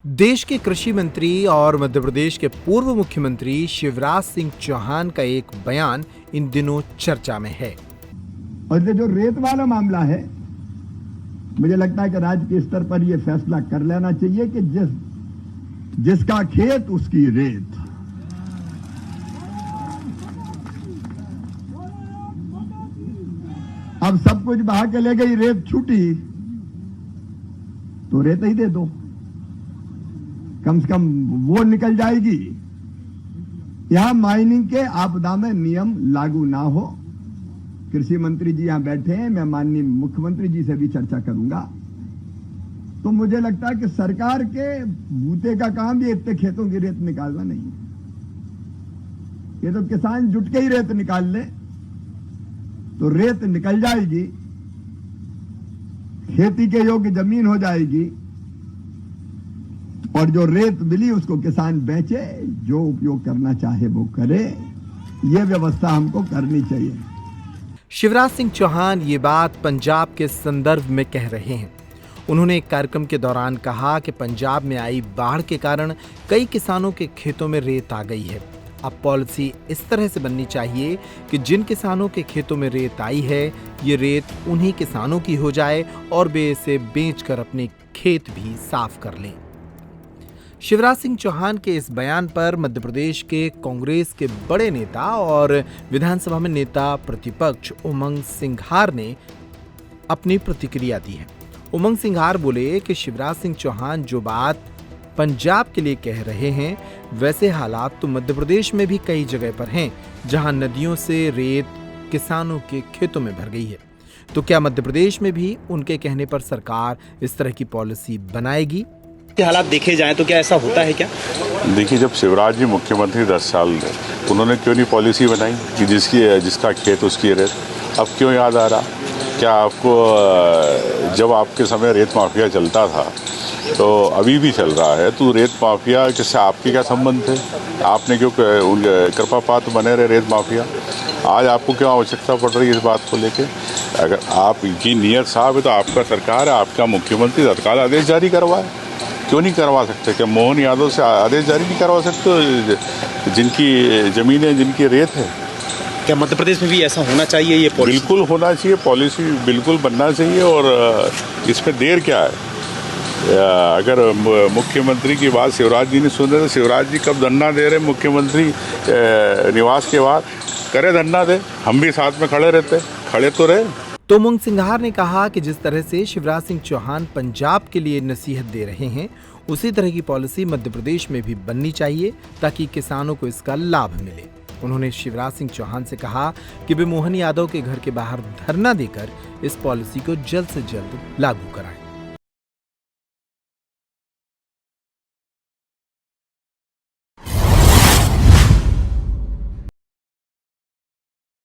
देश के कृषि मंत्री और मध्य प्रदेश के पूर्व मुख्यमंत्री शिवराज सिंह चौहान का एक बयान इन दिनों चर्चा में है। और ये जो रेत वाला मामला है, मुझे लगता है कि राज्य के स्तर पर यह फैसला कर लेना चाहिए कि जिसका खेत उसकी रेत। अब सब कुछ बहा के ले गई, रेत छूटी तो रेत ही दे दो, कम से कम वो निकल जाएगी। यहां माइनिंग के आपदा में नियम लागू ना हो। कृषि मंत्री जी यहां बैठे हैं, मैं माननीय मुख्यमंत्री जी से भी चर्चा करूंगा। तो मुझे लगता है कि सरकार के बूते का काम भी इतने खेतों की रेत निकालना नहीं है। ये तो किसान जुट के ही रेत निकाल ले तो रेत निकल जाएगी, खेती के योग्य जमीन हो जाएगी और जो रेत मिली उसको किसान बेचे, जो उपयोग करना चाहे वो करे। ये व्यवस्था हमको करनी चाहिए। शिवराज सिंह चौहान ये बात पंजाब के संदर्भ में कह रहे हैं। उन्होंने एक कार्यक्रम के दौरान कहा कि पंजाब में आई बाढ़ के कारण कई किसानों के खेतों में रेत आ गई है। अब पॉलिसी इस तरह से बननी चाहिए कि जिन किसानों के खेतों में रेत आई है, ये रेत उन्हीं किसानों की हो जाए और वे इसे बेचकर अपने खेत भी साफ कर लें। शिवराज सिंह चौहान के इस बयान पर मध्य प्रदेश के कांग्रेस के बड़े नेता और विधानसभा में नेता प्रतिपक्ष उमंग सिंघार ने अपनी प्रतिक्रिया दी है। उमंग सिंघार बोले कि शिवराज सिंह चौहान जो बात पंजाब के लिए कह रहे हैं, वैसे हालात तो मध्य प्रदेश में भी कई जगह पर हैं, जहां नदियों से रेत किसानों के खेतों में भर गई है। तो क्या मध्य प्रदेश में भी उनके कहने पर सरकार इस तरह की पॉलिसी बनाएगी? हालात देखे जाएं तो क्या ऐसा होता है क्या? देखिए, जब शिवराज जी मुख्यमंत्री 10 साल रहे, उन्होंने क्यों नहीं पॉलिसी बनाई कि जिसका खेत उसकी रेत? अब क्यों याद आ रहा? क्या आपको जब आपके समय रेत माफिया चलता था तो अभी भी चल रहा है, तो रेत माफिया किससे आपके क्या संबंध थे? आपने क्यों कृपा पात्र बने रहे रेत माफिया? आज आपको क्यों आवश्यकता पड़ रही है इस बात को लेके? अगर आपकी नीयत साफ है तो आपका सरकार है, आपका मुख्यमंत्री तत्काल आदेश जारी करवाए। क्यों नहीं करवा सकते? क्या मोहन यादव से आदेश जारी नहीं करवा सकते? जिनकी ज़मीनें, जिनकी रेत है। क्या मध्य प्रदेश में भी ऐसा होना चाहिए? ये पॉलिसी बिल्कुल होना चाहिए, पॉलिसी बिल्कुल बनना चाहिए। और इसमें देर क्या है? अगर मुख्यमंत्री की बात शिवराज जी ने सुने तो शिवराज जी कब धरना दे रहे मुख्यमंत्री निवास के बाद? करे धरना दे, हम भी साथ में खड़े रहते, खड़े तो रहे। तो उमंग सिंघार ने कहा कि जिस तरह से शिवराज सिंह चौहान पंजाब के लिए नसीहत दे रहे हैं, उसी तरह की पॉलिसी मध्य प्रदेश में भी बननी चाहिए ताकि किसानों को इसका लाभ मिले। उन्होंने शिवराज सिंह चौहान से कहा कि वे मोहन यादव के घर के बाहर धरना देकर इस पॉलिसी को जल्द से जल्द लागू कराएं।